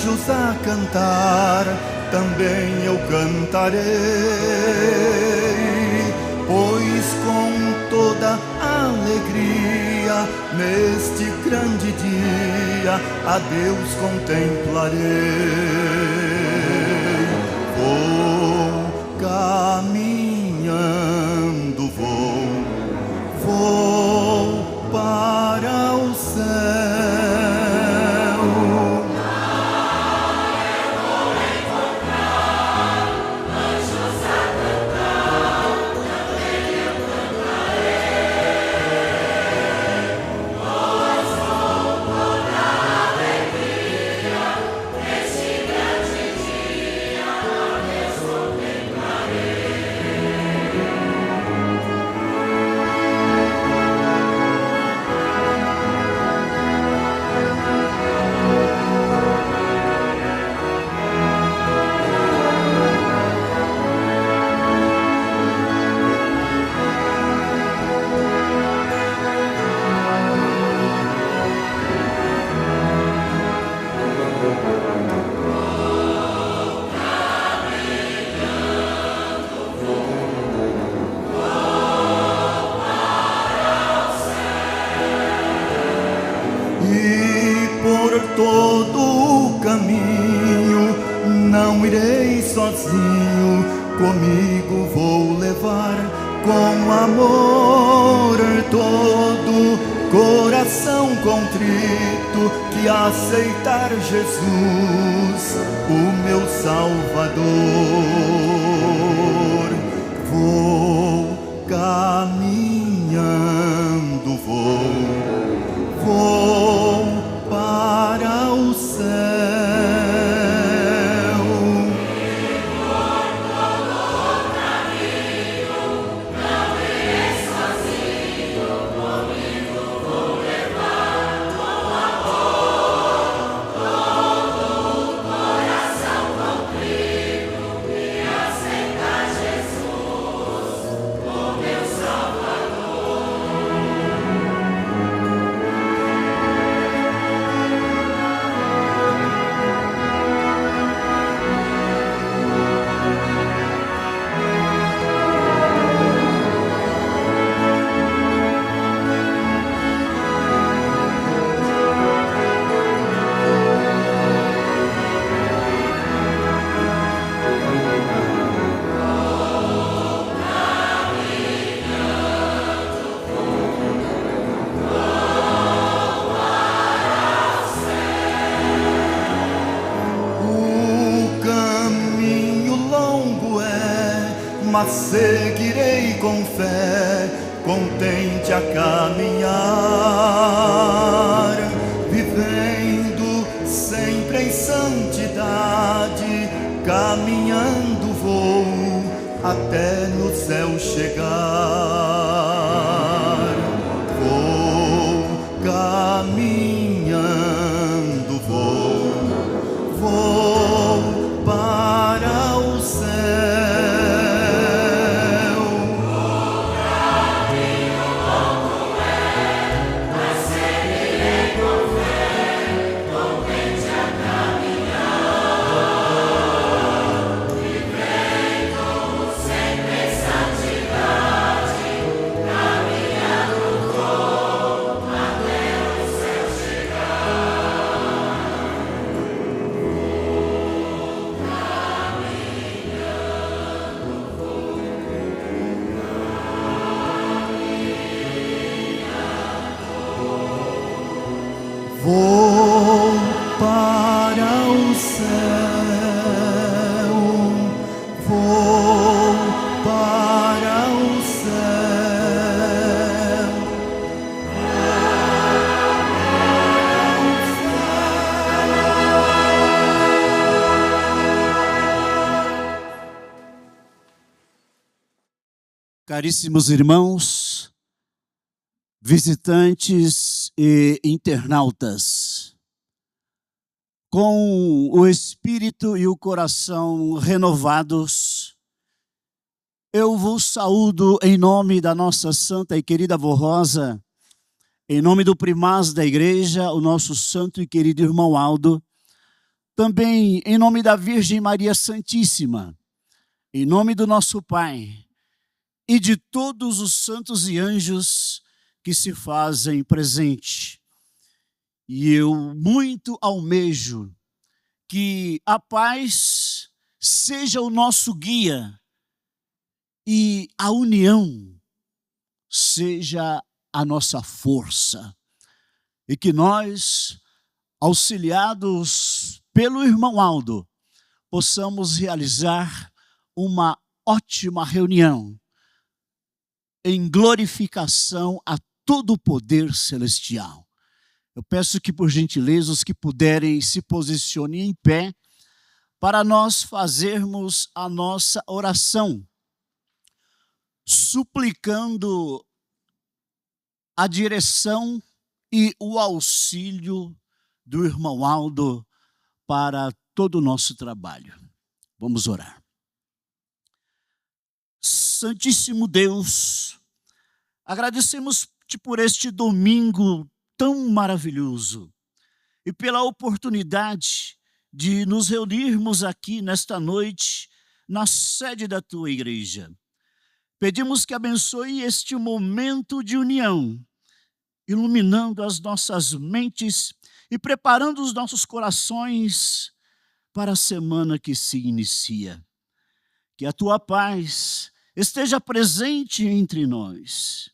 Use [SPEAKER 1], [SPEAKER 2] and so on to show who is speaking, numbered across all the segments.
[SPEAKER 1] anjos a cantar, também eu cantarei, pois com toda alegria, neste grande dia, a Deus contemplarei. Vou caminhando, vou para o céu. Todo o caminho não irei sozinho, comigo vou levar com amor todo coração contrito que aceitar Jesus, o meu Salvador. Vou caminhando, vou para o céu.
[SPEAKER 2] E por todo o caminho não irei sozinho, comigo vou levar com amor todo o coração contrito e aceitar Jesus, o meu Salvador.
[SPEAKER 1] Mas seguirei com fé, contente a caminhar, vivendo sempre em santidade, caminhando vou até no céu chegar. Vou caminhando, vou para o céu. Vou para o céu, vou para o céu,
[SPEAKER 3] Caríssimos irmãos, visitantes e internautas, com o espírito e o coração renovados, eu vos saúdo em nome da nossa santa e querida avó Rosa, em nome do primaz da igreja, o nosso santo e querido irmão Aldo, também em nome da Virgem Maria Santíssima, em nome do nosso Pai e de todos os santos e anjos que se fazem presente. E eu muito almejo que a paz seja o nosso guia e a união seja a nossa força. E que nós, auxiliados pelo irmão Aldo, possamos realizar uma ótima reunião em glorificação a todo o poder celestial. Eu peço que, por gentileza, os que puderem se posicionem em pé para nós fazermos a nossa oração, suplicando a direção e o auxílio do irmão Aldo para todo o nosso trabalho. Vamos orar. Santíssimo Deus, agradecemos-te por este domingo tão maravilhoso e pela oportunidade de nos reunirmos aqui nesta noite na sede da tua igreja. Pedimos que abençoe este momento de união, iluminando as nossas mentes e preparando os nossos corações para a semana que se inicia. Que a tua paz esteja presente entre nós.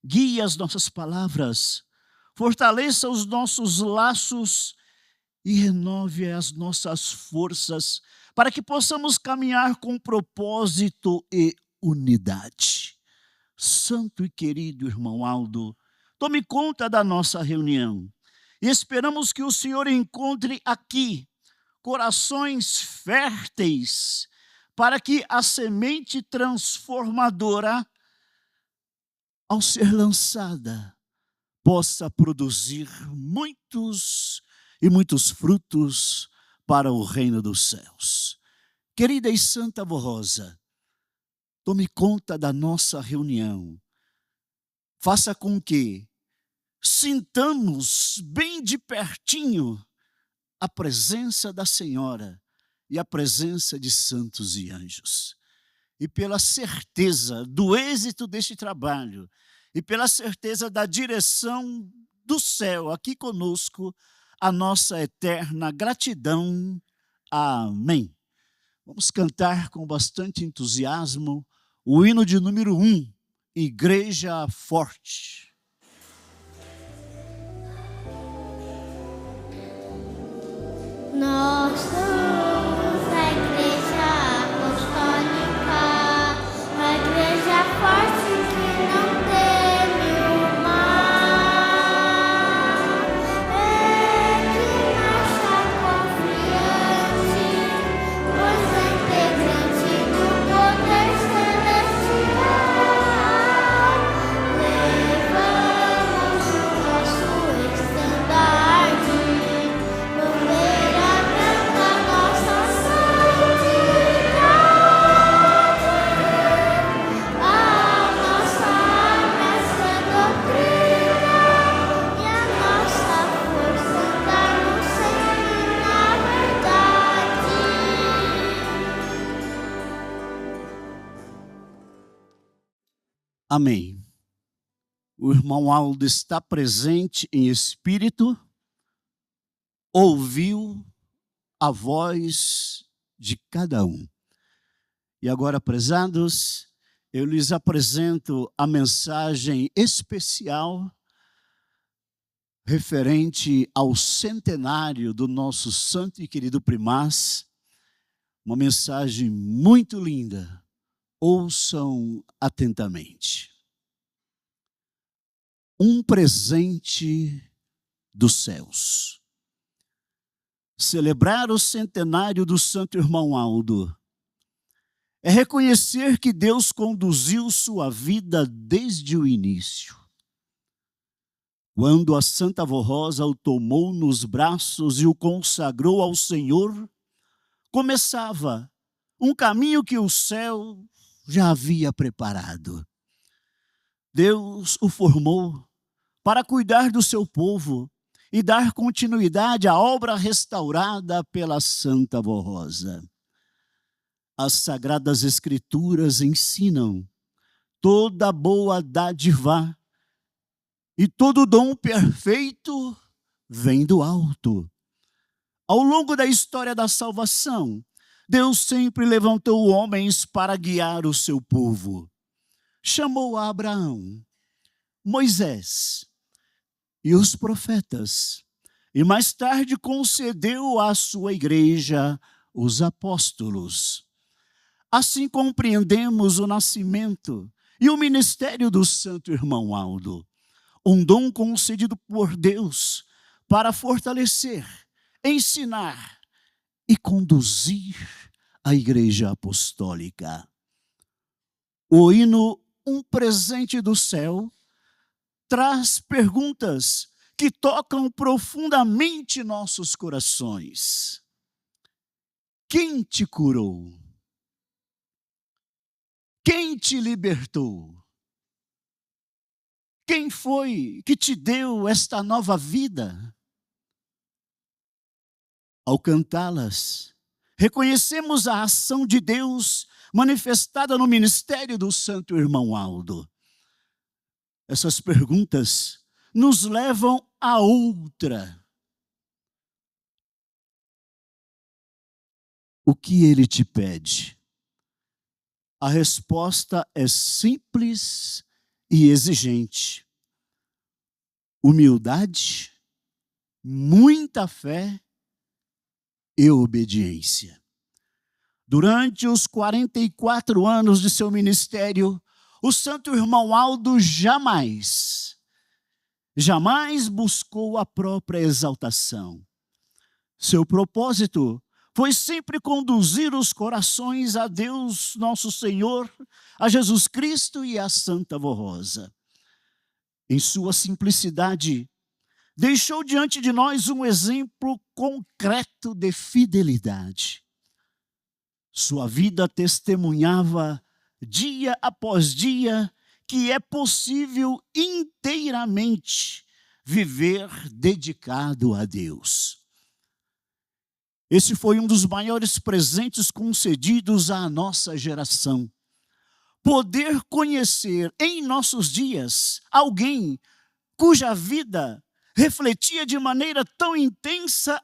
[SPEAKER 3] Guie as nossas palavras, fortaleça os nossos laços e renove as nossas forças para que possamos caminhar com propósito e unidade. Santo e querido irmão Aldo, tome conta da nossa reunião e esperamos que o Senhor encontre aqui corações férteis para que a semente transformadora, ao ser lançada, possa produzir muitos e muitos frutos para o reino dos céus. Querida e santa Avó Rosa, tome conta da nossa reunião. Faça com que sintamos bem de pertinho a presença da Senhora e a presença de santos e anjos. E pela certeza do êxito deste trabalho, e pela certeza da direção do céu aqui conosco, a nossa eterna gratidão. Amém. Vamos cantar com bastante entusiasmo o hino de número 1, Igreja Forte.
[SPEAKER 2] Nós somos a Igreja Apostólica, a Igreja forte que não teme o mal. É que marcha confiante, pois é integrante do poder celestial. Levamos o nosso estandarte, bandeira branca, nossa santidade. A nossa arma é sã doutrina e a nossa força andar sempre na verdade.
[SPEAKER 3] Amém. O irmão Aldo está presente em espírito, ouviu a voz de cada um. E agora, prezados, eu lhes apresento a mensagem especial referente ao centenário do nosso santo e querido primaz. Uma mensagem muito linda. Ouçam atentamente. Um presente dos céus. Celebrar o centenário do santo irmão Aldo é reconhecer que Deus conduziu sua vida desde o início. Quando a Santa Avó Rosa o tomou nos braços e o consagrou ao Senhor, começava um caminho que o céu já havia preparado. Deus o formou para cuidar do seu povo e dar continuidade à obra restaurada pela Santa Vó Rosa. As Sagradas Escrituras ensinam: toda boa dádiva e todo dom perfeito vem do alto. Ao longo da história da salvação, Deus sempre levantou homens para guiar o seu povo. Chamou Abraão, Moisés e os profetas, e mais tarde concedeu à sua igreja os apóstolos. Assim compreendemos o nascimento e o ministério do Santo Irmão Aldo, um dom concedido por Deus para fortalecer, ensinar e conduzir a Igreja Apostólica. O hino Um Presente do Céu traz perguntas que tocam profundamente nossos corações. Quem te curou? Quem te libertou? Quem foi que te deu esta nova vida? Ao cantá-las, reconhecemos a ação de Deus manifestada no ministério do Santo Irmão Aldo. Essas perguntas nos levam a outra. O que ele te pede? A resposta é simples e exigente. Humildade, muita fé e obediência. Durante os 44 anos de seu ministério, o Santo Irmão Aldo jamais buscou a própria exaltação. Seu propósito foi sempre conduzir os corações a Deus, nosso Senhor, a Jesus Cristo e a Santa Vó Rosa. Em sua simplicidade, deixou diante de nós um exemplo concreto de fidelidade. Sua vida testemunhava, dia após dia, que é possível inteiramente viver dedicado a Deus. Esse foi um dos maiores presentes concedidos à nossa geração. Poder conhecer em nossos dias alguém cuja vida refletia de maneira tão intensa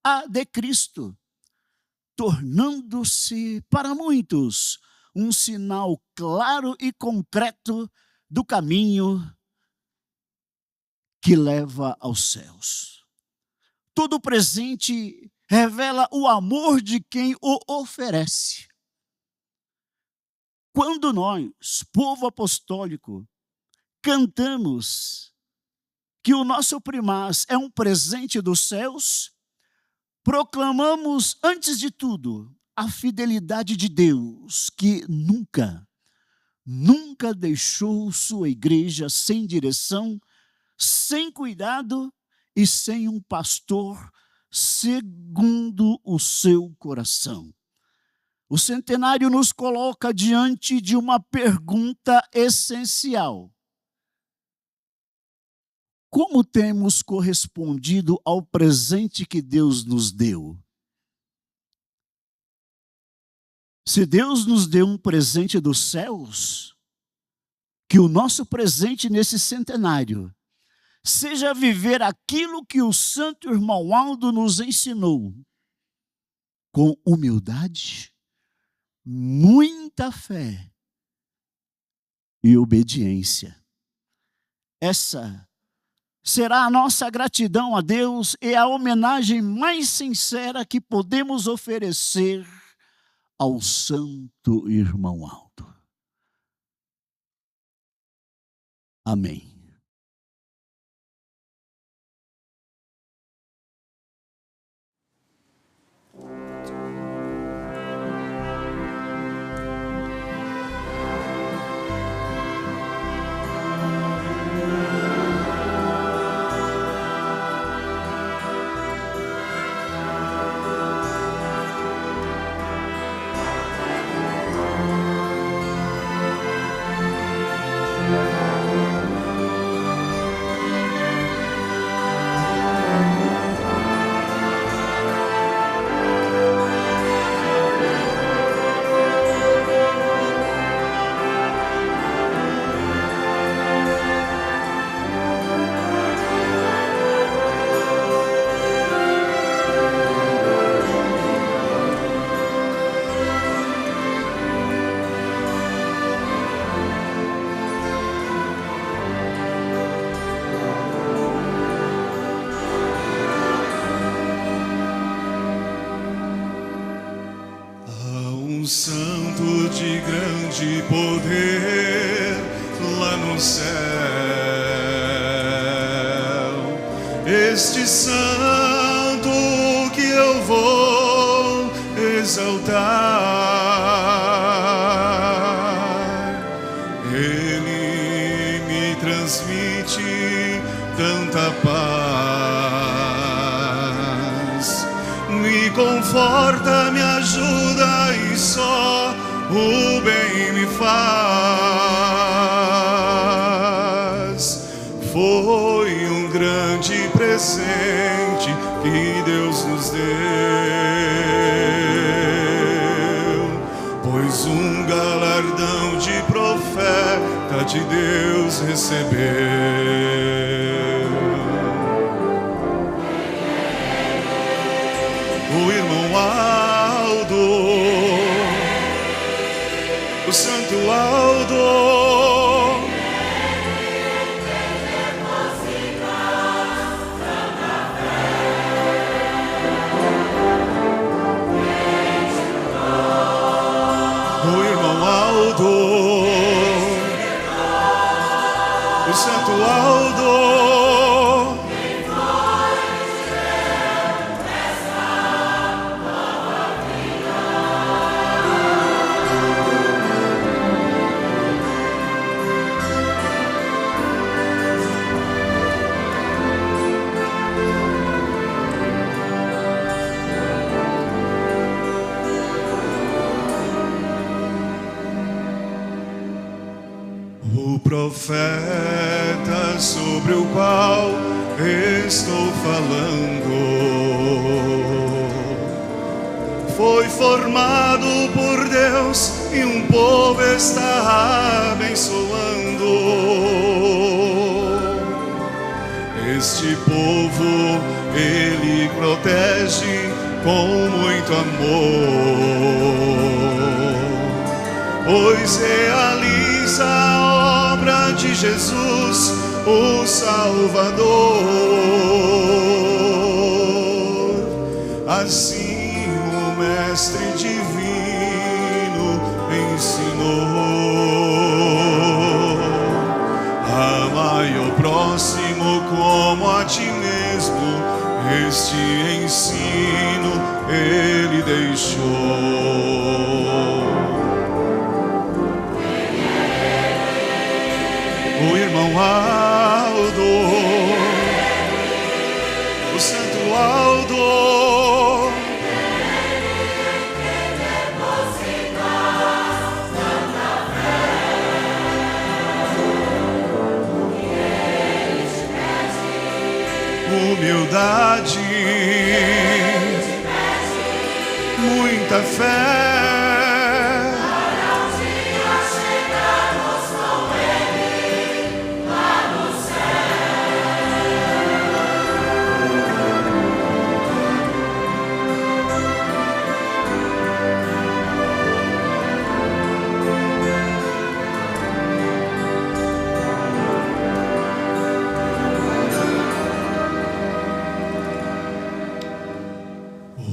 [SPEAKER 3] a de Cristo, tornando-se para muitos um sinal claro e concreto do caminho que leva aos céus. Todo presente revela o amor de quem o oferece. Quando nós, povo apostólico, cantamos que o nosso primaz é um presente dos céus, proclamamos, antes de tudo, a fidelidade de Deus, que nunca deixou sua igreja sem direção, sem cuidado e sem um pastor segundo o seu coração. O centenário nos coloca diante de uma pergunta essencial: como temos correspondido ao presente que Deus nos deu? Se Deus nos deu um presente dos céus, que o nosso presente nesse centenário seja viver aquilo que o Santo Irmão Aldo nos ensinou, com humildade, muita fé e obediência. Essa será a nossa gratidão a Deus e a homenagem mais sincera que podemos oferecer ao Santo Irmão Aldo. Amém.
[SPEAKER 1] um santo de grande poder lá no céu. Este santo que eu vou exaltar, ele me transmite tanta paz, me conforta, me ajuda e só o bem me faz. Foi um grande presente que Deus nos deu, pois um galardão de profeta de Deus recebeu. O irmão Aldo, o santo Aldo, o irmão Aldo, o santo Aldo. O profeta sobre o qual estou falando foi formado por Deus e um povo está abençoando. Este povo ele protege com muito amor, pois realiza a obra de Jesus, o Salvador. Assim o Mestre Divino ensinou: amai o próximo como a ti mesmo. Este ensino ele deixou. O irmão Aldo, o santo Aldo, humildade, muita fé.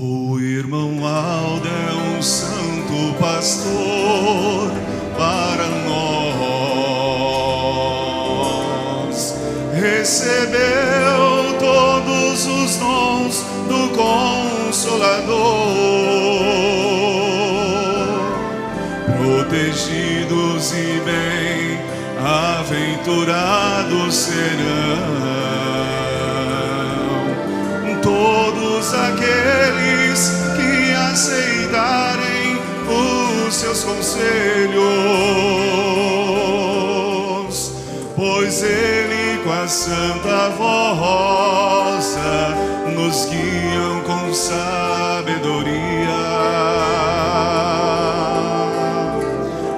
[SPEAKER 1] O irmão Aldo é um santo pastor para nós. Recebeu todos os dons do Consolador. Protegidos e bem-aventurados serão todos aqueles que aceitarem os seus conselhos, pois ele com a santa voz nos guiam com sabedoria,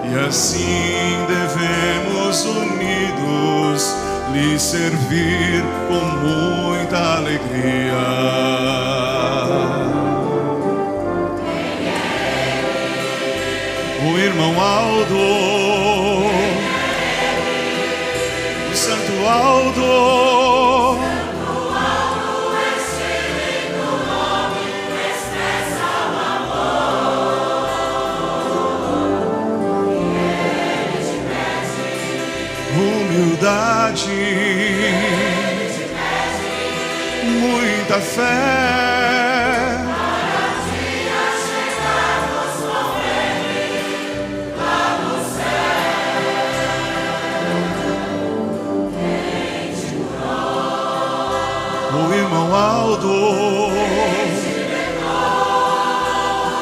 [SPEAKER 1] e assim devemos unidos lhe servir com muita alegria. O irmão Aldo, o santo Aldo, humildade, muita fé. O irmão Aldo,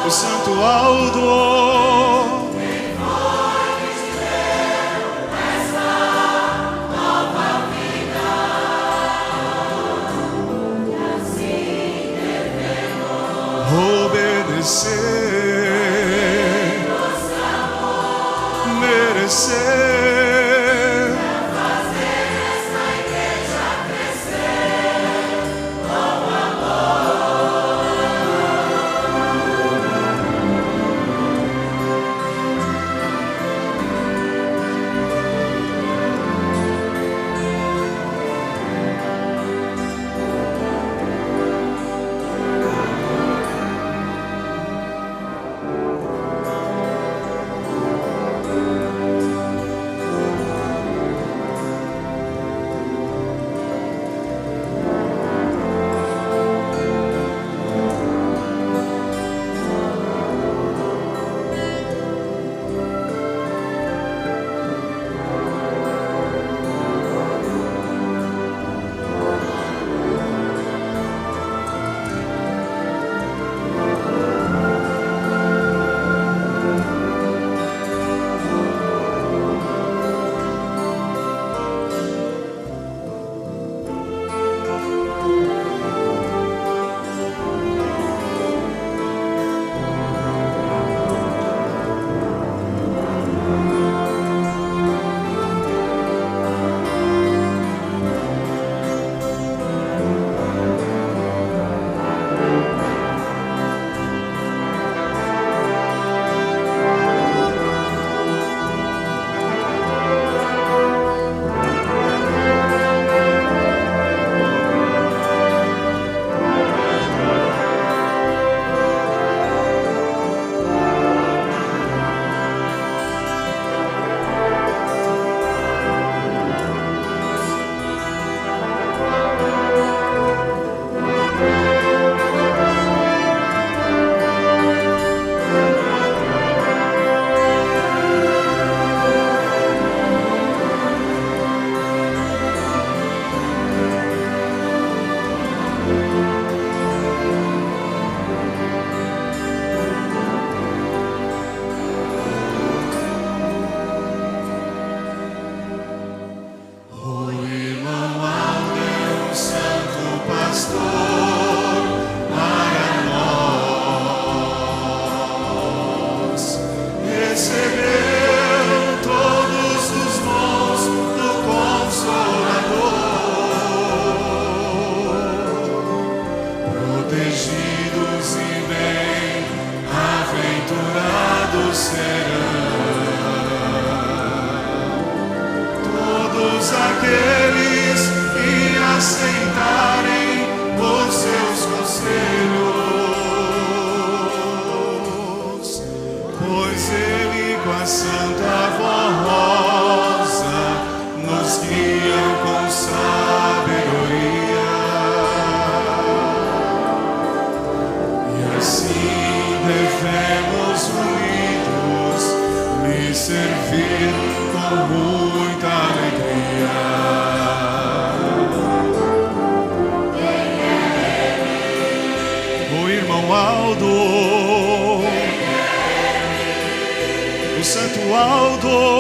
[SPEAKER 1] o santo Aldo, obedecer, merecer.
[SPEAKER 2] Aldo.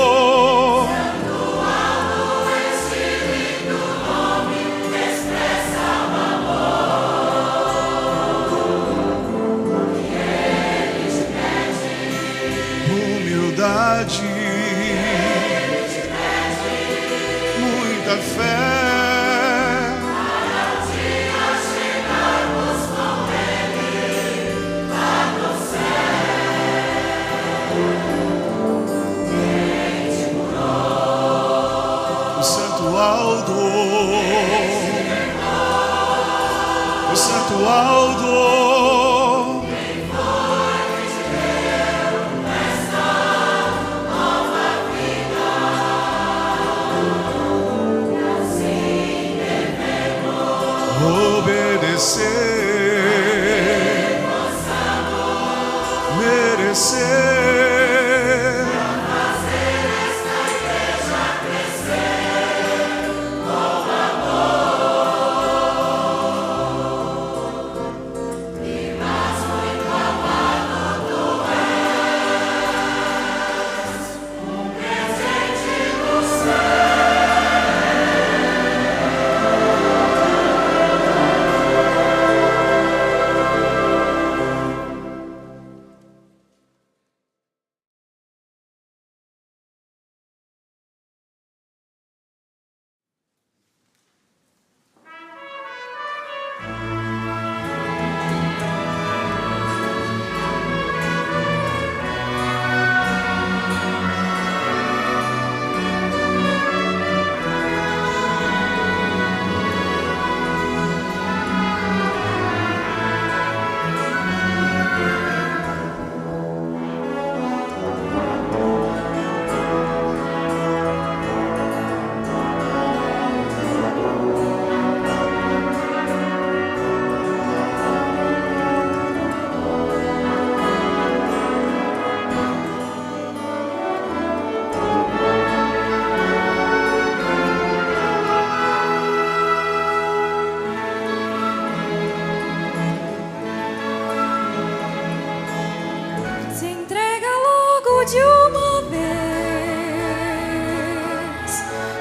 [SPEAKER 4] de uma vez,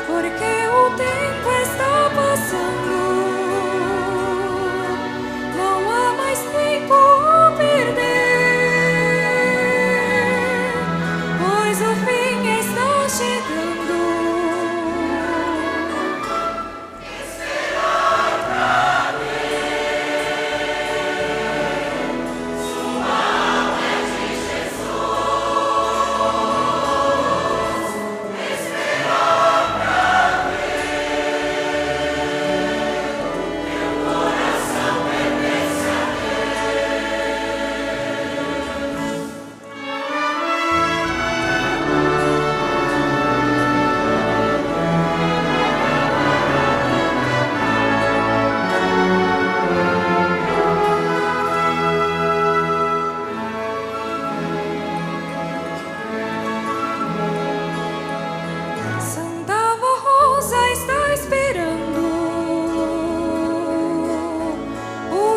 [SPEAKER 4] porque o tempo está passando. Não há mais tempo a perder, pois o fim está chegando.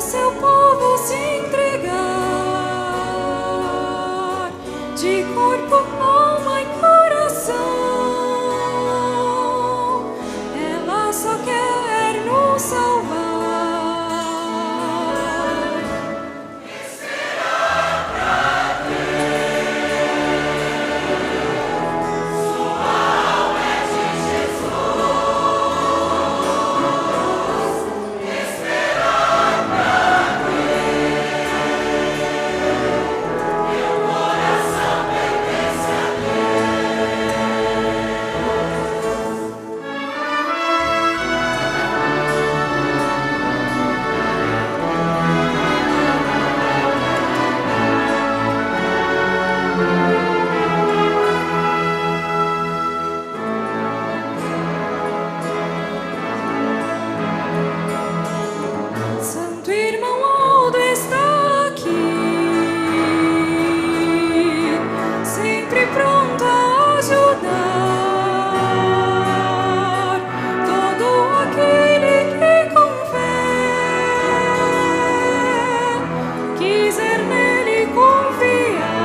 [SPEAKER 4] Seu povo se entregar de corpo, alma e coração. Ela só quer nos salvar. Esperar pra ver. Sua alma é de Jesus. Esperar pra Santo irmão Aldo está aqui, sempre pronto a ajudar todo aquele que com fé quiser nele confiar.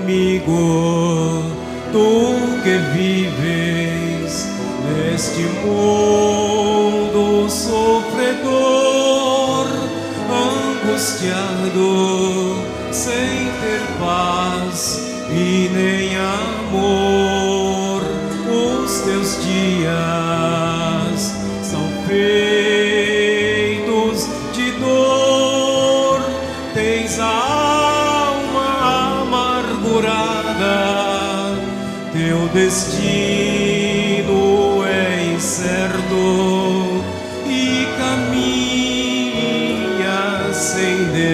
[SPEAKER 5] amigo, tu que vives neste mundo sofredor, angustiado, sem ter paz e nem amor. Os teus dias são feitos de dor, tens a alma amargurada, teu destino é incerto e caminha sem Deus.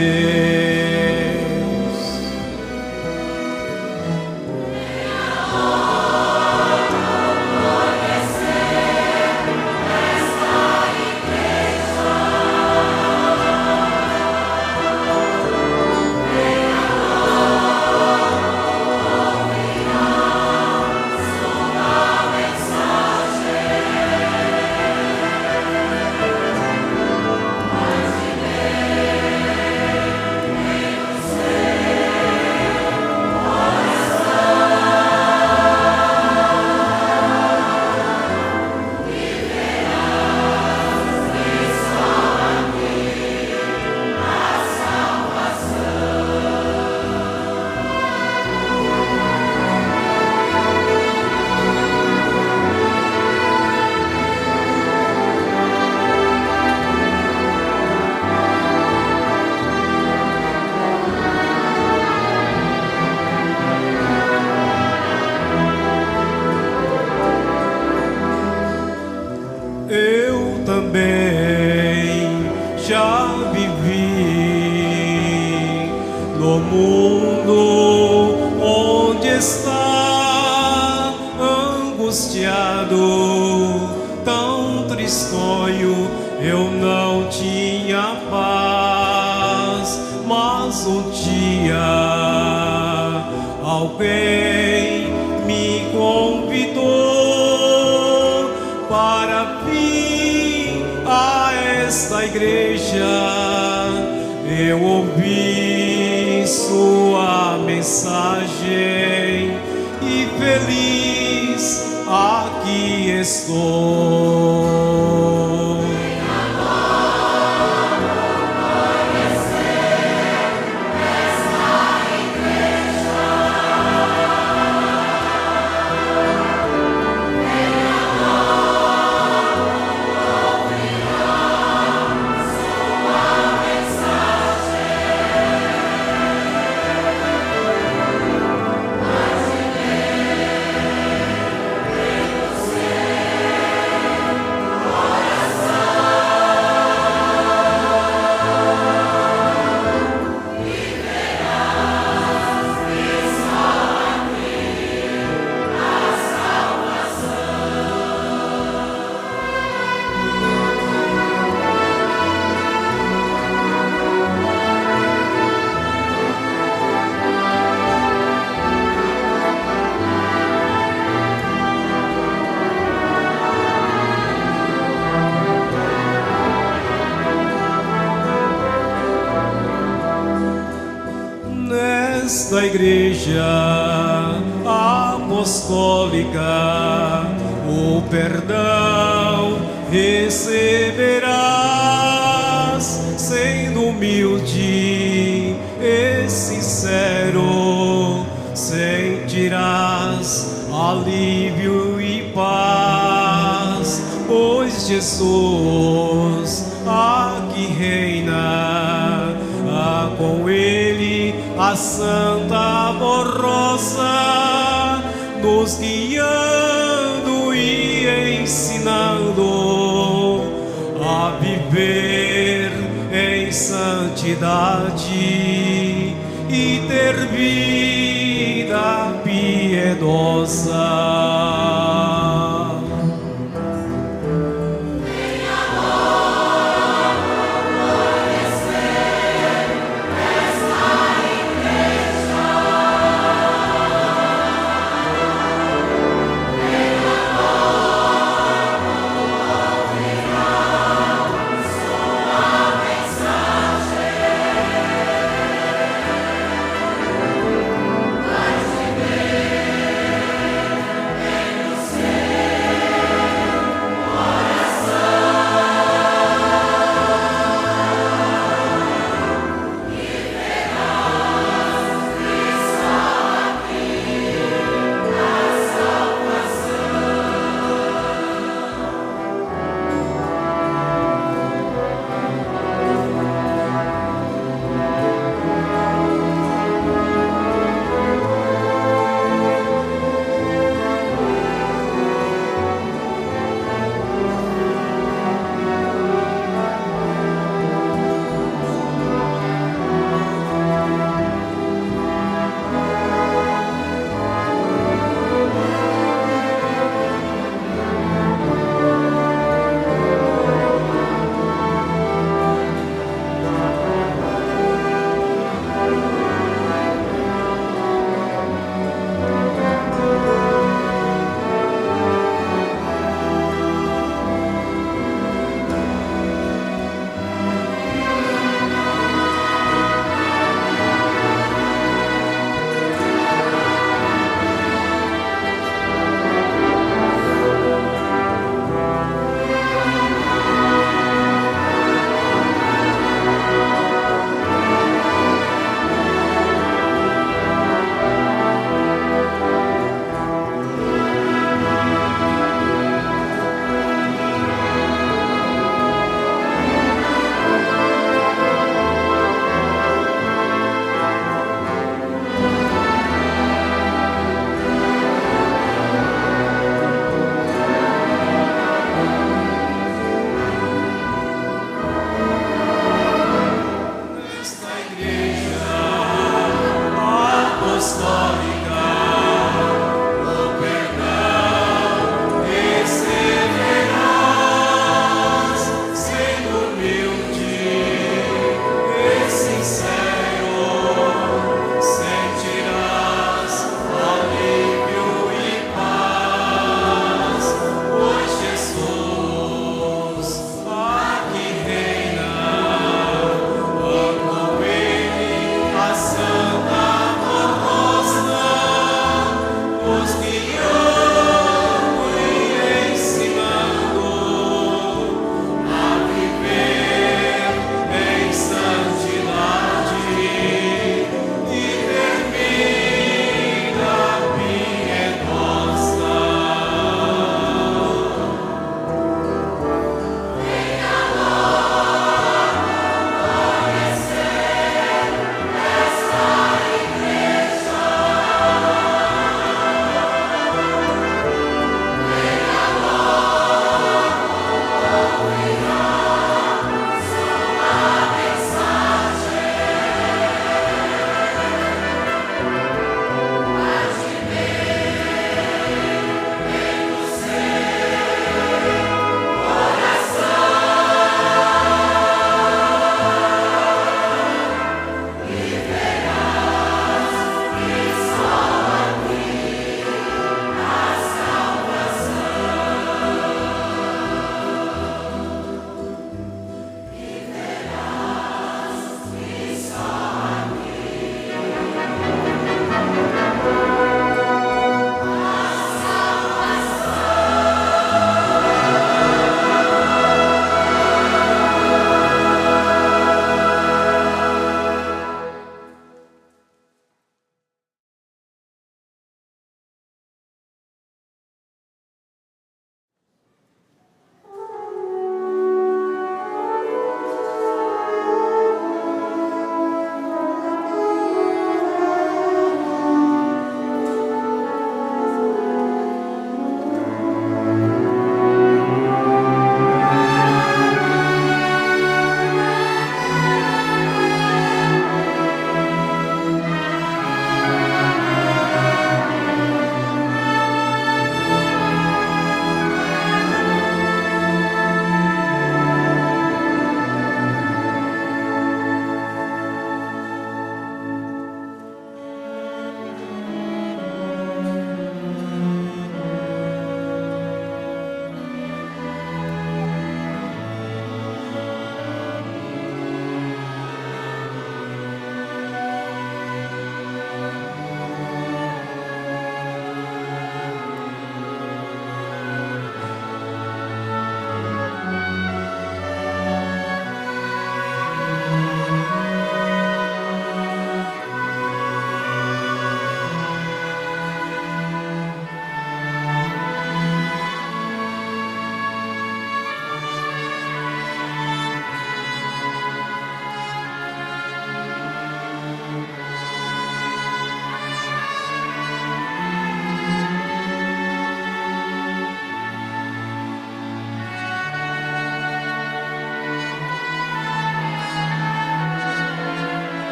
[SPEAKER 5] Eu também já vivi no mundo onde está angustiado, tão tristonho, eu não tinha paz. Mas um dia alguém me convidou para vir a esta igreja. Eu ouvi sua mensagem e feliz aqui estou. Nesta igreja apostólica o perdão receberás, sendo humilde e sincero, sentirás alívio e paz, pois Jesus aqui reina, com ele a Santa Rosa, nos guiando e ensinando a viver em santidade e ter vida piedosa.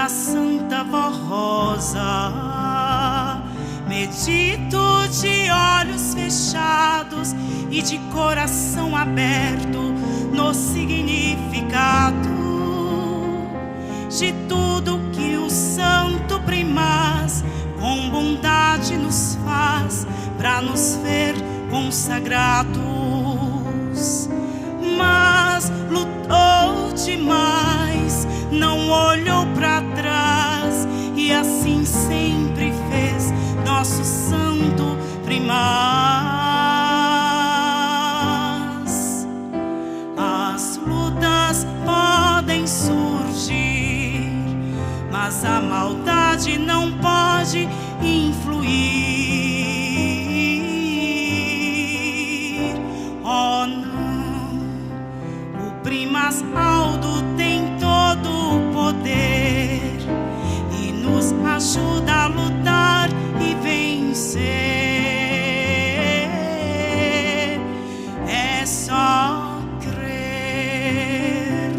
[SPEAKER 6] da Santa Vó Rosa. Medito de olhos fechados e de coração aberto no significado de tudo que o Santo Primaz com bondade nos faz para nos ver consagrados. Mas lutou demais, não olhou para trás e assim sempre fez nosso Santo Primaz. As lutas podem surgir, mas a maldade não pode influir. Oh não, o Primaz Aldo tem todo o poder e nos ajuda a lutar e vencer. É só crer,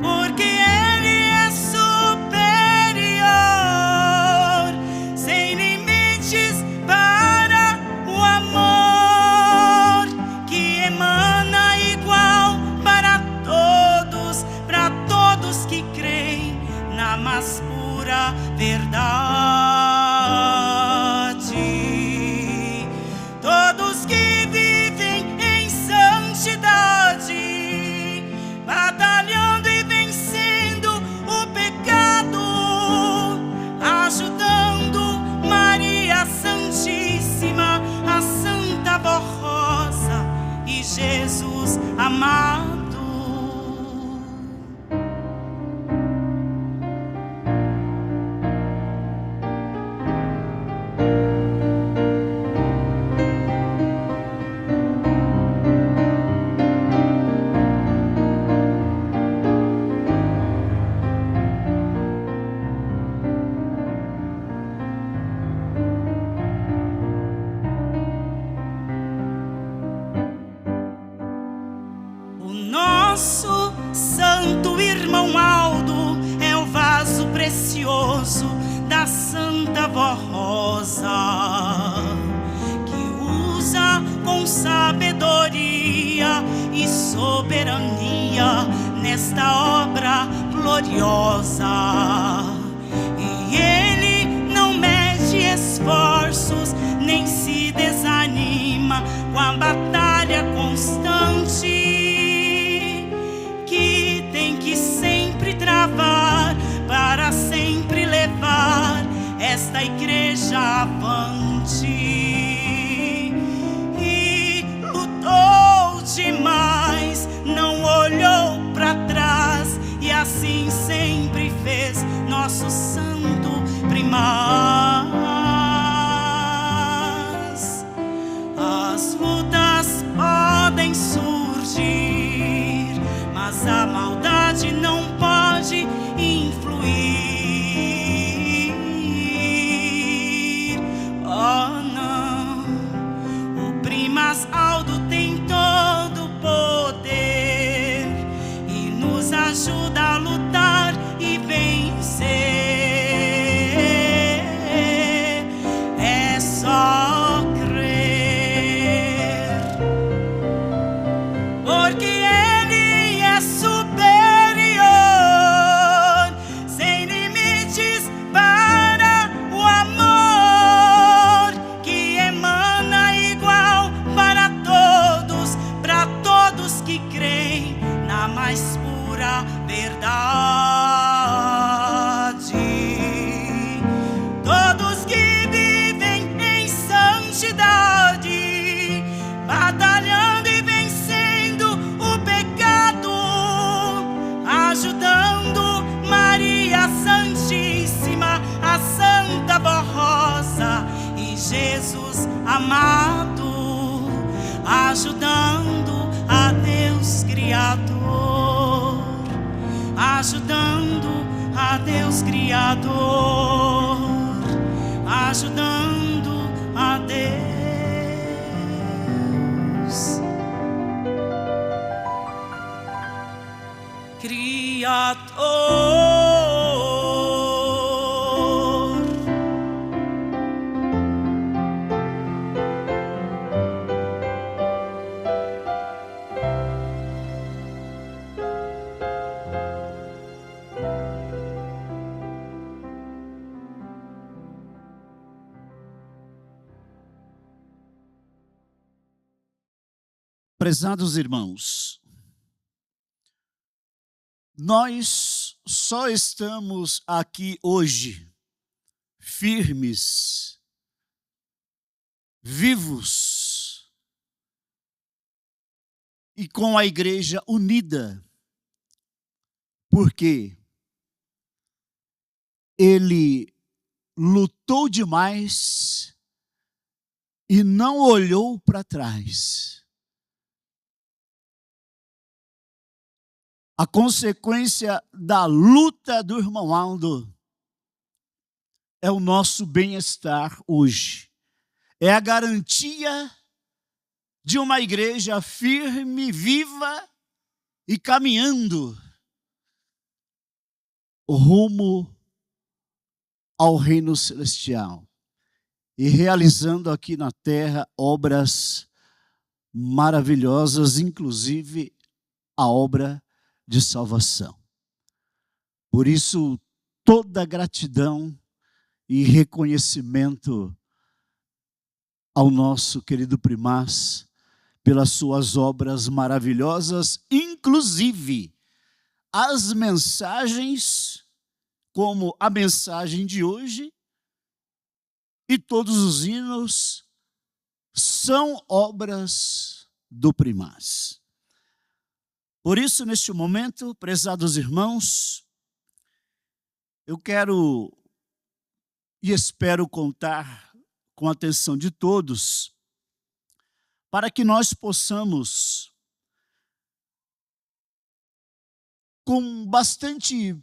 [SPEAKER 6] porque Ele é superior, sem limites para o amor que emana igual para todos que creem na mais pura verdade. Todos que vivem em santidade, batalhando e vencendo o pecado, ajudando Maria Santíssima, a Santa Vó Rosa e Jesus amado. Nosso santo irmão Aldo é o vaso precioso da Santa Vó Rosa, que usa com sabedoria e soberania nesta obra gloriosa. E ele não mede esforços, nem se desanima com a batalha constante que tem que sempre travar para sempre levar esta igreja avante. E lutou demais, não olhou para trás e assim sempre fez nosso Santo Primaz. As lutas podem surgir, mas a maldade não pode influir. Oh não, o Primaz Aldo tem todo o poder e nos ajuda a lutar e vencer. É só crer, porque Ele é superior, sem limites para o amor que emana igual para todos que creem na mais pura verdade. Todos que vivem em santidade, batalhando e vencendo o pecado, ajudando Maria Santíssima, a Santa Vó Rosa e Jesus amado, ajudando a Deus Criador, ajudando a Deus Criador, ajudando a Deus Criador.
[SPEAKER 3] Prezados irmãos, nós só estamos aqui hoje firmes, vivos e com a igreja unida, porque ele lutou demais e não olhou para trás. A consequência da luta do irmão Aldo é o nosso bem-estar hoje. É a garantia de uma igreja firme, viva e caminhando rumo ao reino celestial e realizando aqui na terra obras maravilhosas, inclusive a obra de salvação. Por isso, toda gratidão e reconhecimento ao nosso querido primaz pelas suas obras maravilhosas, inclusive as mensagens, como a mensagem de hoje, e todos os hinos são obras do primaz. Por isso, neste momento, prezados irmãos, eu quero e espero contar com a atenção de todos, para que nós possamos, com bastante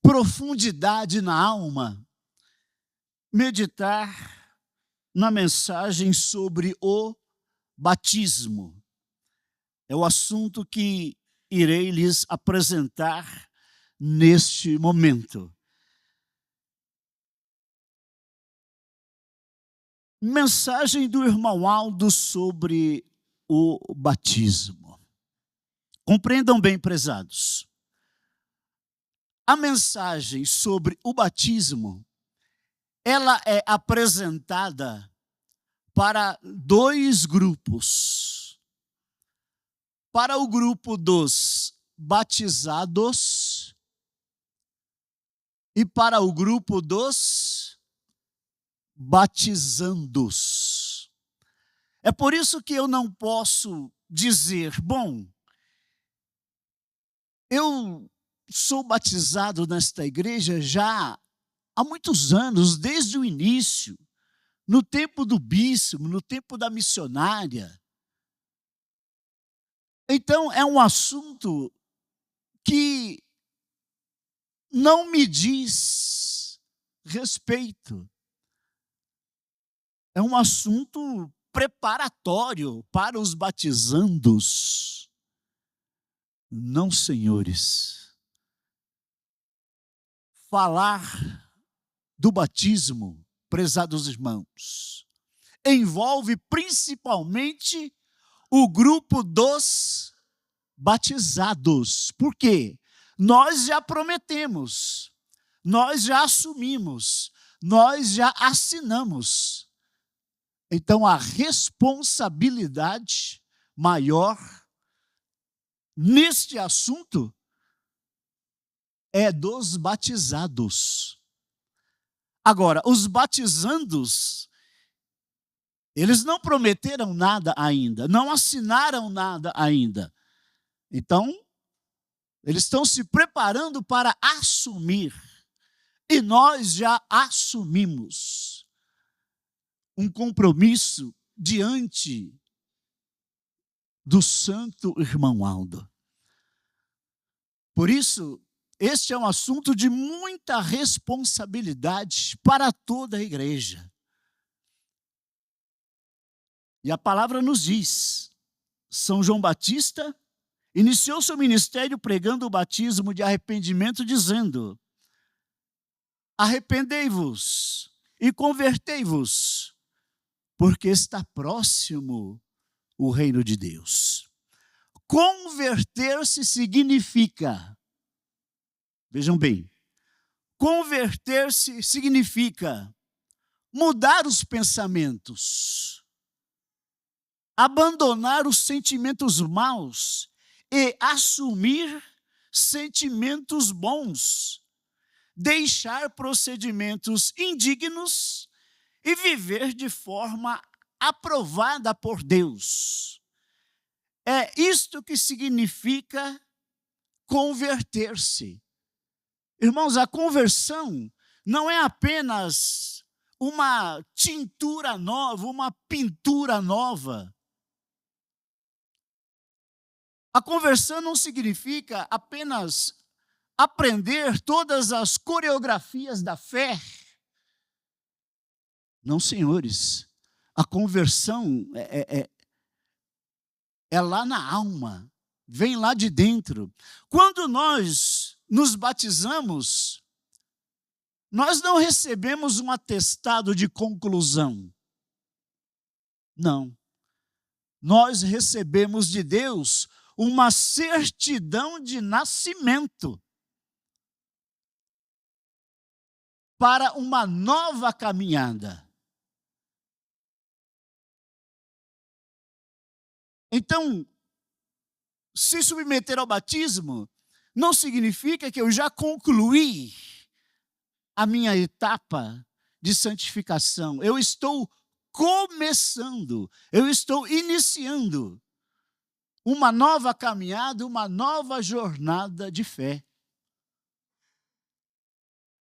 [SPEAKER 3] profundidade na alma, meditar na mensagem sobre o batismo. É o assunto que irei lhes apresentar neste momento. Mensagem do irmão Aldo sobre o batismo. Compreendam bem, prezados. A mensagem sobre o batismo, ela é apresentada para dois grupos. Para o grupo dos batizados e para o grupo dos batizandos. É por isso que eu não posso dizer, bom, eu sou batizado nesta igreja já há muitos anos, desde o início, no tempo do bispo, no tempo da missionária. Então, é um assunto que não me diz respeito. É um assunto preparatório para os batizandos. Não, senhores. Falar do batismo, prezados irmãos, envolve principalmente o grupo dos batizados. Por quê? Nós já prometemos, nós já assumimos, nós já assinamos. Então, a responsabilidade maior neste assunto é dos batizados. Agora, os batizandos, eles não prometeram nada ainda, não assinaram nada ainda. Então, eles estão se preparando para assumir. E nós já assumimos um compromisso diante do santo irmão Aldo. Por isso, este é um assunto de muita responsabilidade para toda a igreja. E a palavra nos diz, São João Batista, iniciou seu ministério pregando o batismo de arrependimento, dizendo: arrependei-vos e convertei-vos, porque está próximo o reino de Deus. Converter-se significa, vejam bem, converter-se significa mudar os pensamentos, abandonar os sentimentos maus e assumir sentimentos bons, deixar procedimentos indignos e viver de forma aprovada por Deus. É isto que significa converter-se. Irmãos, a conversão não é apenas uma tintura nova, uma pintura nova. A conversão não significa apenas aprender todas as coreografias da fé. Não, senhores. A conversão é lá na alma, vem lá de dentro. Quando nós nos batizamos, nós não recebemos um atestado de conclusão. Não. Nós recebemos de Deus uma certidão de nascimento para uma nova caminhada. Então, se submeter ao batismo não significa que eu já concluí a minha etapa de santificação. Eu estou começando, eu estou iniciando uma nova caminhada, uma nova jornada de fé.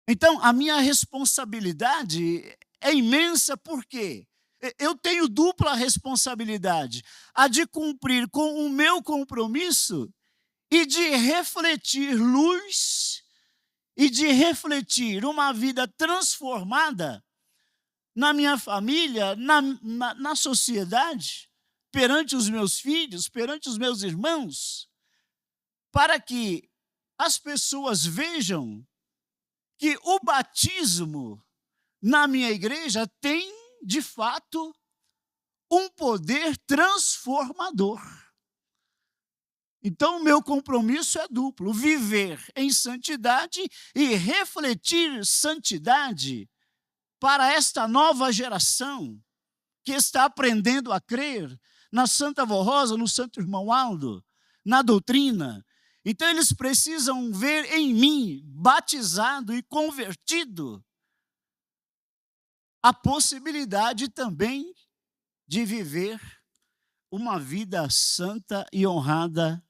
[SPEAKER 3] Então, a minha responsabilidade é imensa, por quê? Eu tenho dupla responsabilidade, a de cumprir com o meu compromisso e de refletir luz e de refletir uma vida transformada na minha família, na sociedade, perante os meus filhos, perante os meus irmãos, para que as pessoas vejam que o batismo na minha igreja tem, de fato, um poder transformador. Então, o meu compromisso é duplo: viver em santidade e refletir santidade para esta nova geração que está aprendendo a crer na Santa Avó Rosa, no Santo Irmão Aldo, na doutrina. Então, eles precisam ver em mim, batizado e convertido, a possibilidade também de viver uma vida santa e honrada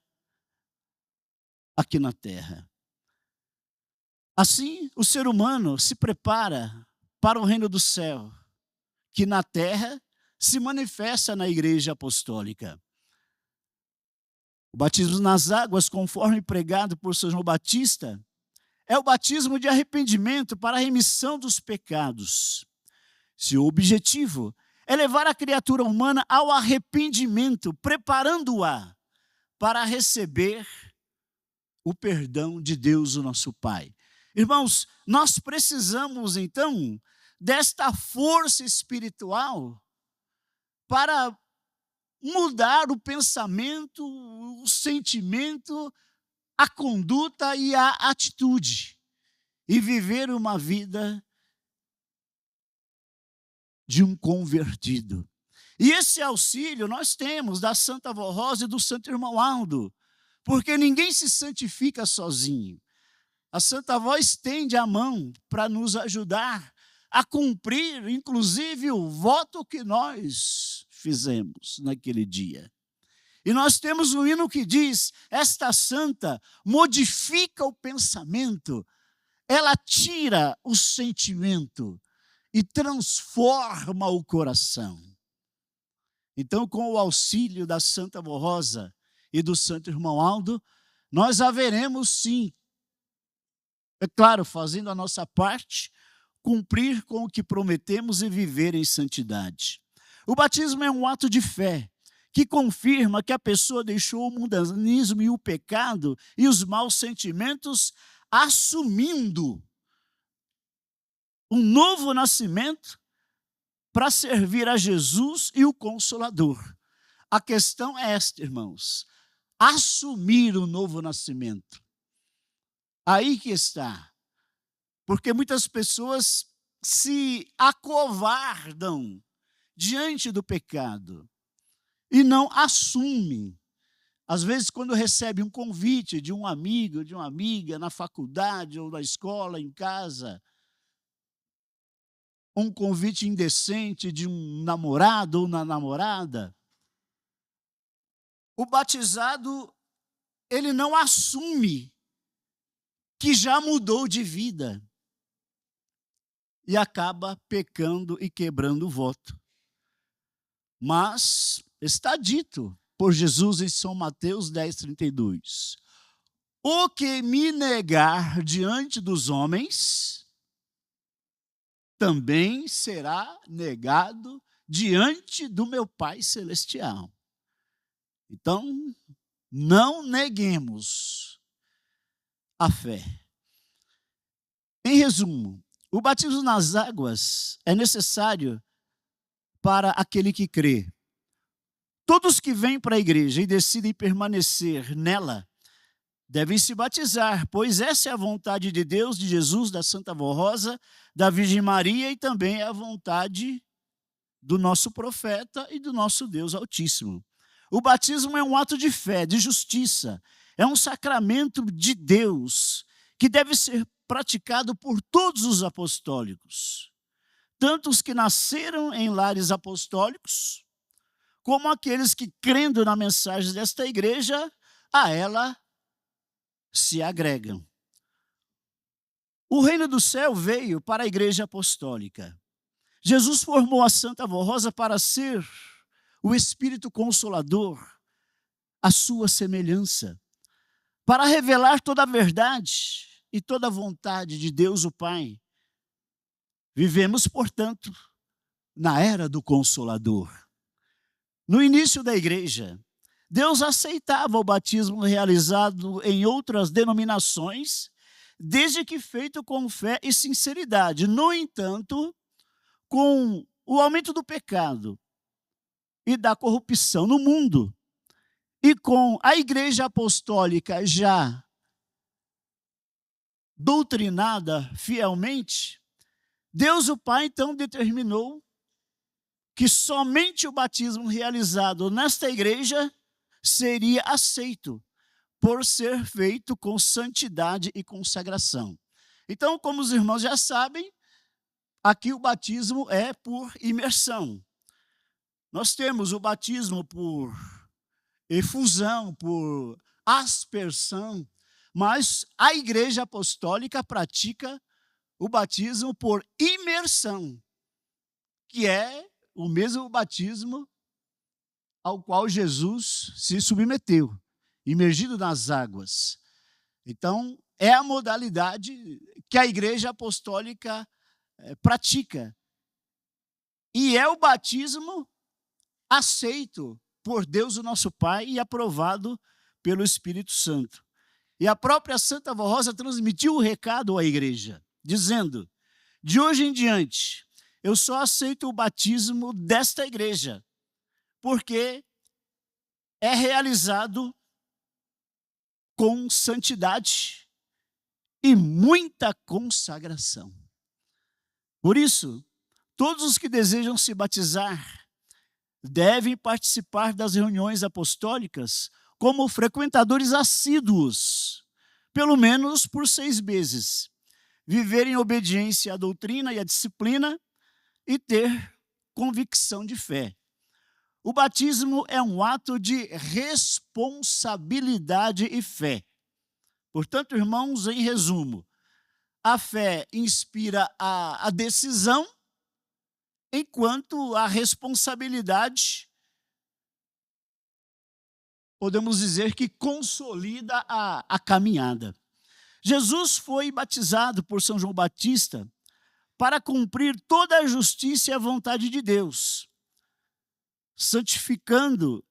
[SPEAKER 3] aqui na terra. Assim, o ser humano se prepara para o reino do céu, que na terra se manifesta na Igreja Apostólica. O batismo nas águas, conforme pregado por São João Batista, é o batismo de arrependimento para a remissão dos pecados. Seu objetivo é levar a criatura humana ao arrependimento, preparando-a para receber o perdão de Deus, o nosso Pai. Irmãos, nós precisamos, então, desta força espiritual para mudar o pensamento, o sentimento, a conduta e a atitude, e viver uma vida de um convertido. E esse auxílio nós temos da Santa Avó Rosa e do Santo Irmão Aldo, porque ninguém se santifica sozinho. A Santa Avó estende a mão para nos ajudar a cumprir, inclusive, o voto que nós fizemos naquele dia. E nós temos um hino que diz: esta santa modifica o pensamento, ela tira o sentimento e transforma o coração. Então, com o auxílio da Santa Avó Rosa e do Santo Irmão Aldo, nós haveremos sim, é claro, fazendo a nossa parte, cumprir com o que prometemos e viver em santidade. O batismo é um ato de fé que confirma que a pessoa deixou o mundanismo e o pecado e os maus sentimentos, assumindo um novo nascimento para servir a Jesus e o Consolador. A questão é esta, irmãos: assumir o novo nascimento. Aí que está. Porque muitas pessoas se acovardam diante do pecado e não assumem. Às vezes, quando recebe um convite de um amigo, de uma amiga, na faculdade ou na escola, em casa, um convite indecente de um namorado ou uma namorada, o batizado, ele não assume que já mudou de vida e acaba pecando e quebrando o voto. Mas está dito por Jesus em São Mateus 10:32: o que me negar diante dos homens, também será negado diante do meu Pai Celestial. Então, não neguemos a fé. Em resumo, o batismo nas águas é necessário para aquele que crê. Todos que vêm para a igreja e decidem permanecer nela devem se batizar, pois essa é a vontade de Deus, de Jesus, da Santa Vó Rosa, da Virgem Maria, e também é a vontade do nosso profeta e do nosso Deus Altíssimo. O batismo é um ato de fé, de justiça, é um sacramento de Deus que deve ser praticado por todos os apostólicos, tanto os que nasceram em lares apostólicos, como aqueles que, crendo na mensagem desta igreja, a ela se agregam. O reino do céu veio para a igreja apostólica. Jesus formou a Santa Vó Rosa para ser o Espírito Consolador, a sua semelhança, para revelar toda a verdade e toda a vontade de Deus o Pai. Vivemos, portanto, na era do Consolador. No início da igreja, Deus aceitava o batismo realizado em outras denominações, desde que feito com fé e sinceridade. No entanto, com o aumento do pecado e da corrupção no mundo, e com a igreja apostólica já doutrinada fielmente, Deus o Pai então determinou que somente o batismo realizado nesta igreja seria aceito, por ser feito com santidade e consagração. Então, como os irmãos já sabem, aqui o batismo é por imersão. Nós temos o batismo por efusão, por aspersão, mas a igreja apostólica pratica o batismo por imersão, que é o mesmo batismo ao qual Jesus se submeteu, imergido nas águas. Então, é a modalidade que a igreja apostólica pratica. E é o batismo aceito por Deus, o nosso Pai, e aprovado pelo Espírito Santo. E a própria Santa Vó Rosa transmitiu o recado à igreja, dizendo: de hoje em diante, eu só aceito o batismo desta igreja, porque é realizado com santidade e muita consagração. Por isso, todos os que desejam se batizar devem participar das reuniões apostólicas como frequentadores assíduos, pelo menos por 6 meses, viver em obediência à doutrina e à disciplina e ter convicção de fé. O batismo é um ato de responsabilidade e fé. Portanto, irmãos, em resumo, a fé inspira a decisão, enquanto a responsabilidade, podemos dizer que consolida a caminhada. Jesus foi batizado por São João Batista para cumprir toda a justiça e a vontade de Deus, santificando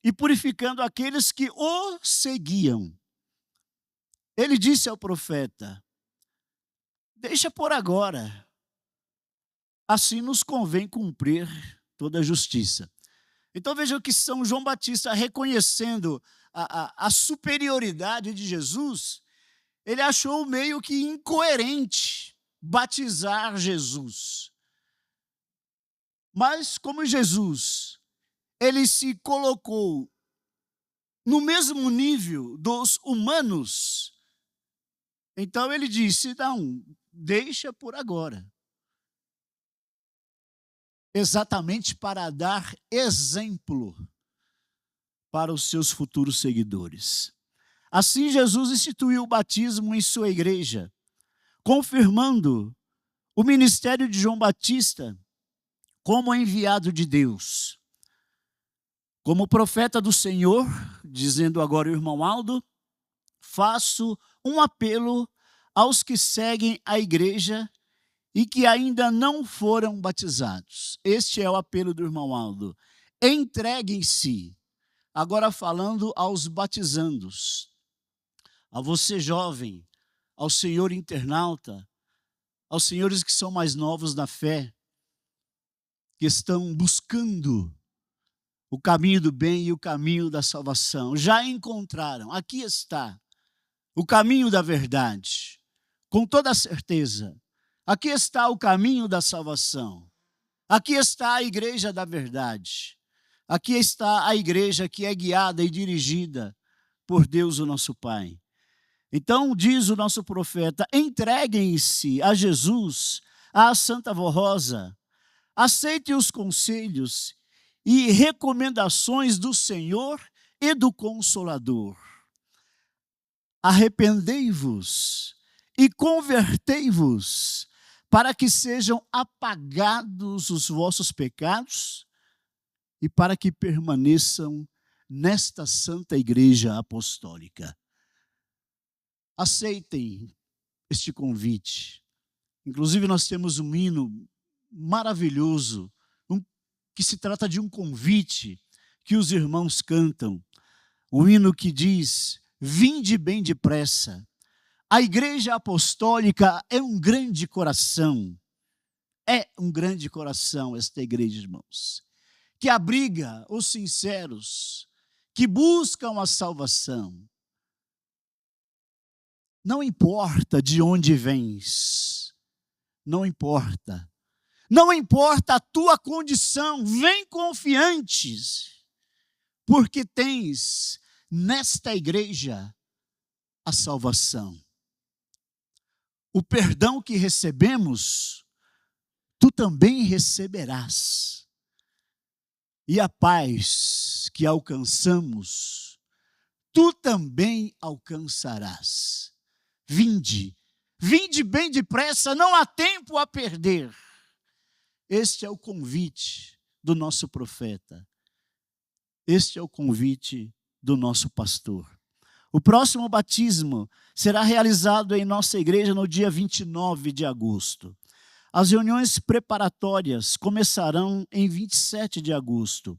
[SPEAKER 3] e purificando aqueles que o seguiam. Ele disse ao profeta: deixa por agora, assim nos convém cumprir toda a justiça. Então vejam que São João Batista, reconhecendo a superioridade de Jesus, ele achou meio que incoerente batizar Jesus. Mas como Jesus, ele se colocou no mesmo nível dos humanos, então ele disse: não, deixa por agora. Exatamente para dar exemplo para os seus futuros seguidores. Assim, Jesus instituiu o batismo em sua igreja, confirmando o ministério de João Batista como enviado de Deus. Como profeta do Senhor, dizendo agora o irmão Aldo, faço um apelo aos que seguem a igreja e que ainda não foram batizados. Este é o apelo do irmão Aldo. Entreguem-se. Agora falando aos batizandos, a você jovem, ao senhor internauta, aos senhores que são mais novos na fé, que estão buscando o caminho do bem e o caminho da salvação. Já encontraram, aqui está, o caminho da verdade, com toda certeza. Aqui está o caminho da salvação. Aqui está a igreja da verdade. Aqui está a igreja que é guiada e dirigida por Deus, o nosso Pai. Então, diz o nosso profeta: entreguem-se a Jesus, à Santa Vó Rosa, aceitem os conselhos e recomendações do Senhor e do Consolador. Arrependei-vos e convertei-vos, para que sejam apagados os vossos pecados e para que permaneçam nesta santa igreja apostólica. Aceitem este convite. Inclusive, nós temos um hino maravilhoso, que se trata de um convite que os irmãos cantam. Um hino que diz: vinde bem depressa. A igreja apostólica é um grande coração. É um grande coração esta igreja, irmãos, que abriga os sinceros, que buscam a salvação. Não importa de onde vens, não importa. Não importa a tua condição, vem confiantes, porque tens nesta igreja a salvação. O perdão que recebemos, tu também receberás. E a paz que alcançamos, tu também alcançarás. Vinde, vinde bem depressa, não há tempo a perder. Este é o convite do nosso profeta. Este é o convite do nosso pastor. O próximo batismo será realizado em nossa igreja no dia 29 de agosto. As reuniões preparatórias começarão em 27 de agosto.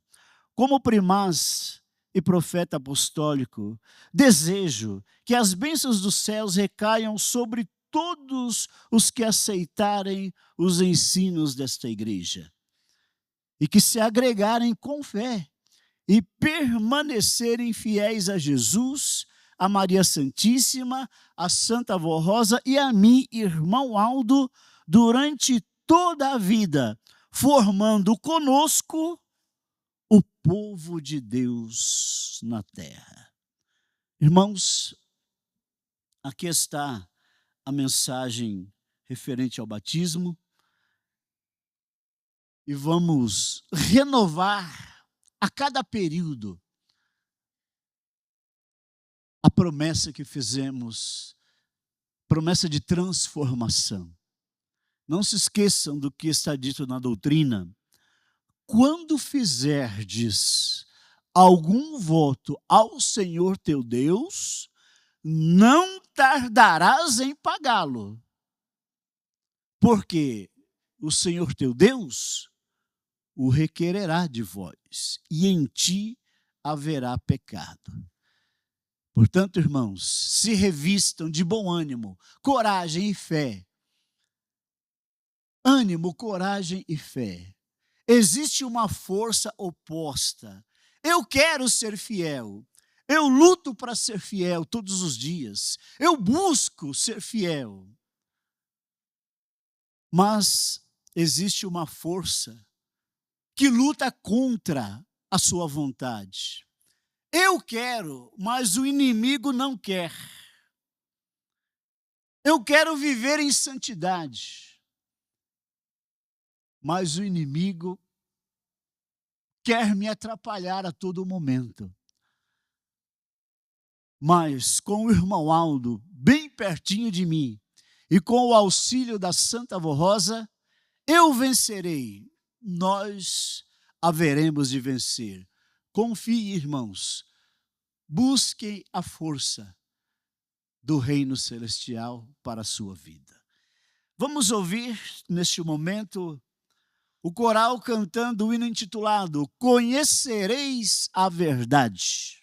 [SPEAKER 3] Como primaz e profeta apostólico, desejo que as bênçãos dos céus recaiam sobre todos os que aceitarem os ensinos desta igreja e que se agregarem com fé e permanecerem fiéis a Jesus, a Maria Santíssima, a Santa Vó Rosa e a mim, irmão Aldo, durante toda a vida, formando conosco o povo de Deus na terra. Irmãos, aqui está a mensagem referente ao batismo e vamos renovar a cada período a promessa que fizemos, promessa de transformação. Não se esqueçam do que está dito na doutrina. Quando fizerdes algum voto ao Senhor teu Deus, não tardarás em pagá-lo, porque o Senhor teu Deus o requererá de vós, e em ti haverá pecado. Portanto, irmãos, se revistam de bom ânimo, coragem e fé. Ânimo, coragem e fé. Existe uma força oposta. Eu quero ser fiel. Eu luto para ser fiel todos os dias. Eu busco ser fiel. Mas existe uma força que luta contra a sua vontade. Eu quero, mas o inimigo não quer. Eu quero viver em santidade, mas o inimigo quer me atrapalhar a todo momento. Mas com o irmão Aldo bem pertinho de mim e com o auxílio da Santa Avó Rosa, eu vencerei. Nós haveremos de vencer. Confie, irmãos. Busquem a força do reino celestial para a sua vida. Vamos ouvir, neste momento, o coral cantando o hino intitulado Conhecereis a Verdade.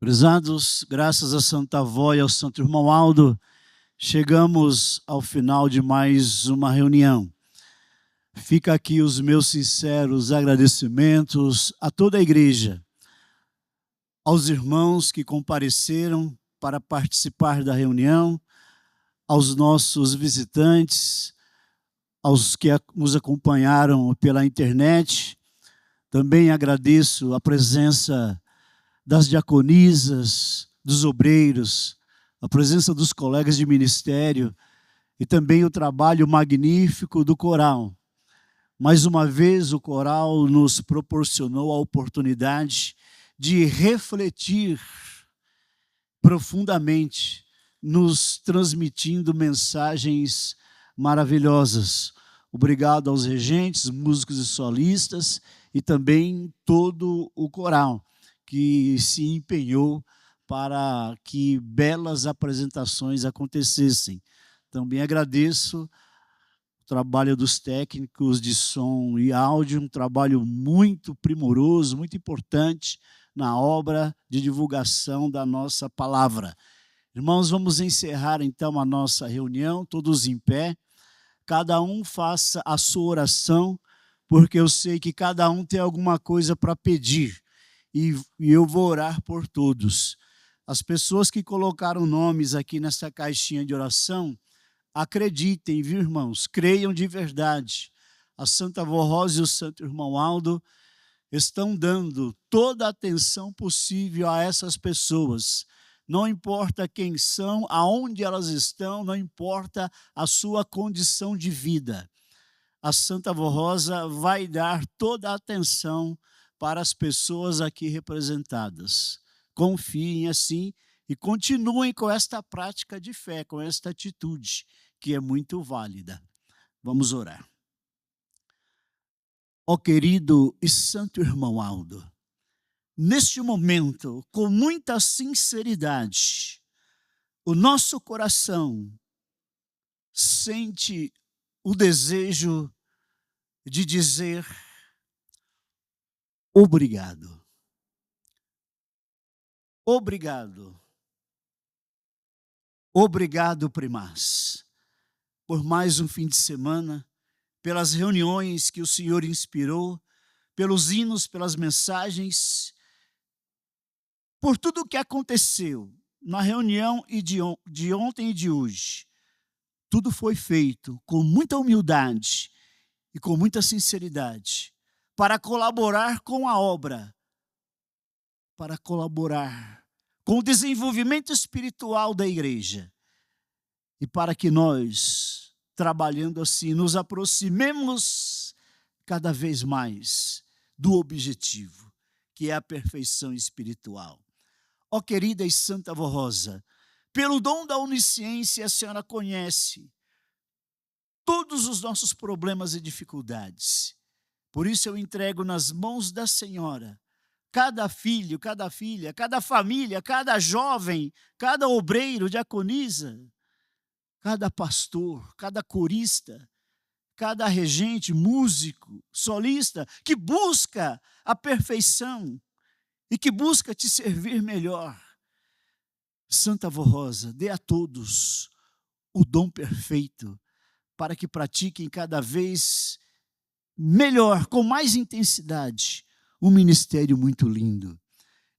[SPEAKER 3] Prezados, graças a Santa Avó e ao Santo Irmão Aldo, chegamos ao final de mais uma reunião. Fica aqui os meus sinceros agradecimentos a toda a igreja, aos irmãos que compareceram para participar da reunião, aos nossos visitantes, aos que nos acompanharam pela internet. Também agradeço a presença das diaconisas, dos obreiros, a presença dos colegas de ministério e também o trabalho magnífico do coral. Mais uma vez, o coral nos proporcionou a oportunidade de refletir profundamente, nos transmitindo mensagens maravilhosas. Obrigado aos regentes, músicos e solistas e também todo o coral que se empenhou para que belas apresentações acontecessem. Também agradeço o trabalho dos técnicos de som e áudio, um trabalho muito primoroso, muito importante na obra de divulgação da nossa palavra. Irmãos, vamos encerrar então a nossa reunião, todos em pé. Cada um faça a sua oração, porque eu sei que cada um tem alguma coisa para pedir. E eu vou orar por todos. As pessoas que colocaram nomes aqui nessa caixinha de oração, acreditem, viu, irmãos? Creiam de verdade. A Santa Avó Rosa e o Santo Irmão Aldo estão dando toda a atenção possível a essas pessoas. Não importa quem são, aonde elas estão, não importa a sua condição de vida. A Santa Avó Rosa vai dar toda a atenção para as pessoas aqui representadas. Confiem assim e continuem com esta prática de fé, com esta atitude, que é muito válida. Vamos orar. Ó querido e santo irmão Aldo, neste momento, com muita sinceridade, o nosso coração sente o desejo de dizer obrigado. Obrigado. Obrigado, primaz, por mais um fim de semana, pelas reuniões que o Senhor inspirou, pelos hinos, pelas mensagens, por tudo o que aconteceu na reunião de ontem e de hoje. Tudo foi feito com muita humildade e com muita sinceridade, para colaborar com a obra, para colaborar com o desenvolvimento espiritual da igreja e para que nós, trabalhando assim, nos aproximemos cada vez mais do objetivo, que é a perfeição espiritual. Ó querida e Santa Avó Rosa, pelo dom da onisciência, a senhora conhece todos os nossos problemas e dificuldades. Por isso eu entrego nas mãos da senhora cada filho, cada filha, cada família, cada jovem, cada obreiro, diaconisa, cada pastor, cada corista, cada regente, músico, solista, que busca a perfeição e que busca te servir melhor. Santa Avó Rosa, dê a todos o dom perfeito para que pratiquem cada vez melhor, com mais intensidade, um ministério muito lindo.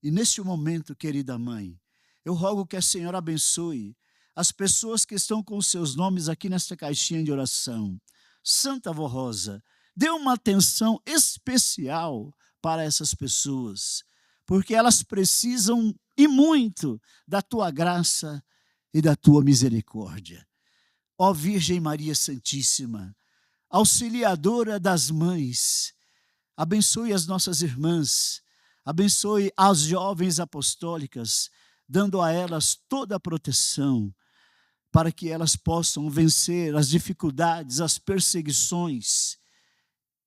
[SPEAKER 3] E neste momento, querida mãe, eu rogo que a senhora abençoe as pessoas que estão com seus nomes aqui nesta caixinha de oração. Santa Avó Rosa, dê uma atenção especial para essas pessoas, porque elas precisam e muito da tua graça e da tua misericórdia. Ó Virgem Maria Santíssima, auxiliadora das mães, abençoe as nossas irmãs, abençoe as jovens apostólicas, dando a elas toda a proteção, para que elas possam vencer as dificuldades, as perseguições,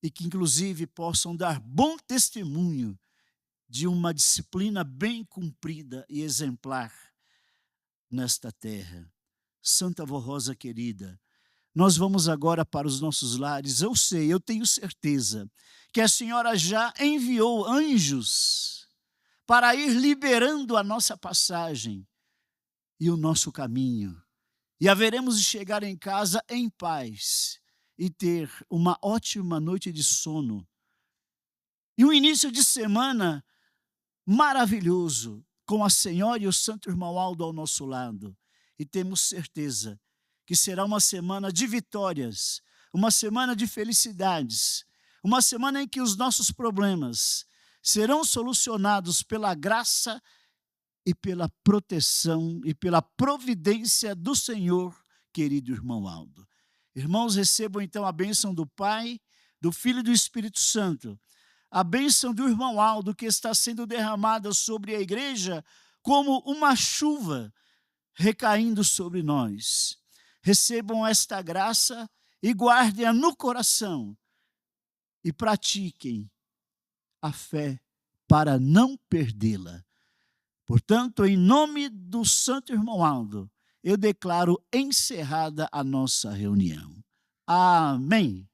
[SPEAKER 3] e que inclusive possam dar bom testemunho de uma disciplina bem cumprida e exemplar nesta terra. Santa Avó Rosa querida, nós vamos agora para os nossos lares. Eu sei, eu tenho certeza que a senhora já enviou anjos para ir liberando a nossa passagem e o nosso caminho. E haveremos de chegar em casa em paz e ter uma ótima noite de sono. E um início de semana maravilhoso, com a Senhora e o Santo Irmão Aldo ao nosso lado. E temos certeza que será uma semana de vitórias, uma semana de felicidades, uma semana em que os nossos problemas serão solucionados pela graça e pela proteção e pela providência do Senhor, querido irmão Aldo. Irmãos, recebam então a bênção do Pai, do Filho e do Espírito Santo. A bênção do irmão Aldo, que está sendo derramada sobre a igreja como uma chuva recaindo sobre nós. Recebam esta graça e guardem-a no coração e pratiquem a fé para não perdê-la. Portanto, em nome do Santo Irmão Aldo, eu declaro encerrada a nossa reunião. Amém.